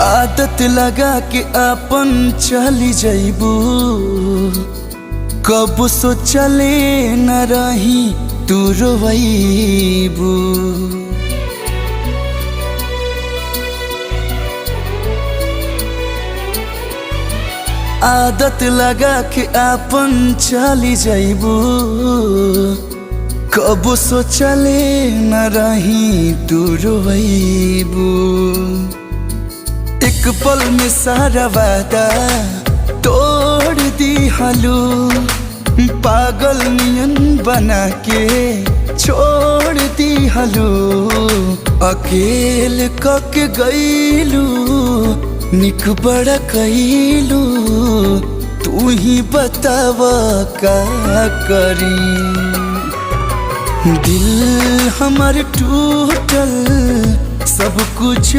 आदत लगा के आपन चली जइबू, कब सोचले न रही तू रोइबू। आदत लगा के आपन चली जइबू, कब सोचले न रही तू रोइबू। एक पल में सारा वादा तोड़ दी हलू, पागल नियन बना के छोड़ दी हलू। अकेल कक गईलू निक बड़ा कईलू, तू ही बतावा का करी। दिल हमार टूटल सब कुछ